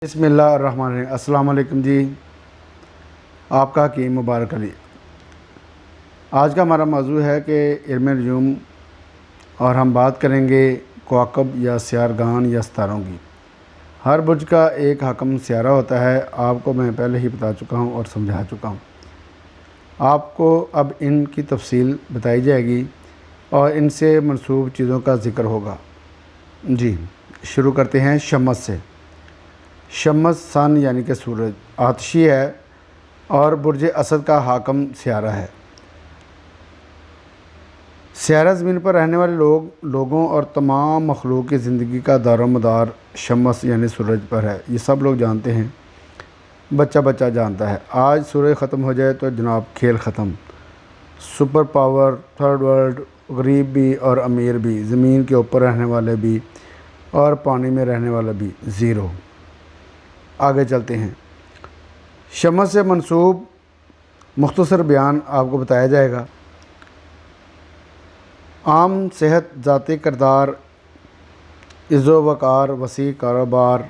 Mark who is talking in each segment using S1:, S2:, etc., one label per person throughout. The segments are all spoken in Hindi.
S1: बिस्मिल्लाहिर्रहमानिर्रहीम। अस्सलाम वालेकुम जी। आपका हकीम मुबारक अली। आज का हमारा मौजू है कि इल्म नजूम, और हम बात करेंगे कवाकब या सियारगान या सितारों की। हर बुर्ज का एक हकम सियारा होता है। आपको मैं पहले ही बता चुका हूँ और समझा चुका हूँ। आपको अब इनकी तफसील बताई जाएगी और इनसे मनसूब चीज़ों का ज़िक्र होगा। जी, शुरू करते हैं शम्स से। शम्स सन यानी कि सूरज आतशी है और बुर्ज असद का हाकम सियारा है। सियारा ज़मीन पर रहने वाले लोगों और तमाम मखलूक की ज़िंदगी का दारोमदार शम्स यानी सूरज पर है। ये सब लोग जानते हैं, बच्चा बच्चा जानता है। आज सूरज ख़त्म हो जाए तो जनाब खेल ख़त्म। सुपर पावर, थर्ड वर्ल्ड, गरीब भी और अमीर भी, ज़मीन के ऊपर रहने वाले भी और पानी में रहने वाला भी, ज़ीरो। आगे चलते हैं। शम्स से मंसूब मुख्तसर बयान आपको बताया जाएगा। आम सेहत, ज़ाती किरदार, इज़्ज़ो वक़ार, वसी कारोबार,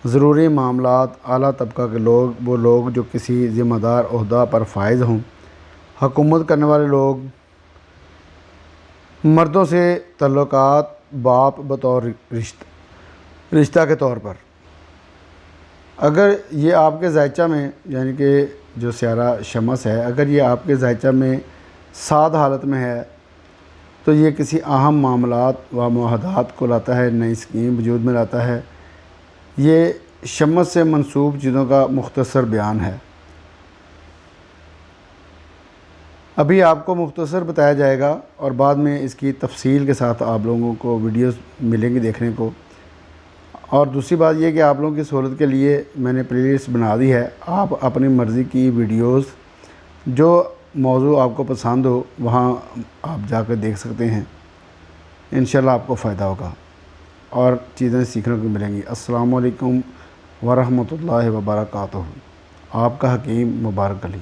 S1: ज़रूरी मामलात, आला तबका के लोग, वो लोग जो किसी ज़िम्मेदार ओहदा पर फाइज हों, हुकूमत करने वाले लोग, मर्दों से तल्लुकात, बाप बतौर रिश्ता के तौर पर। अगर ये आपके ज़ायचा में यानी कि जो सियारा शम्स है, अगर ये आपके ज़ायचा में साद हालत में है तो ये किसी अहम मामलात व मुआहदात को लाता है, नई स्कीम वजूद में लाता है। ये शम्स से मंसूब चीज़ों का मुख्तसर बयान है। अभी आपको मुख्तसर बताया जाएगा और बाद में इसकी तफसील के साथ आप लोगों को वीडियोस मिलेंगी देखने को। और दूसरी बात यह कि आप लोगों की सहूलत के लिए मैंने प्लेलिस्ट बना दी है। आप अपनी मर्ज़ी की वीडियोस जो मौजू आपको पसंद हो वहाँ आप जाकर देख सकते हैं। इंशाल्लाह आपको फ़ायदा होगा और चीज़ें सीखने को मिलेंगी। अस्सलामु अलैकुम वरहमतुल्लाहि वबरकातुहू। आपका हकीम मुबारक अली।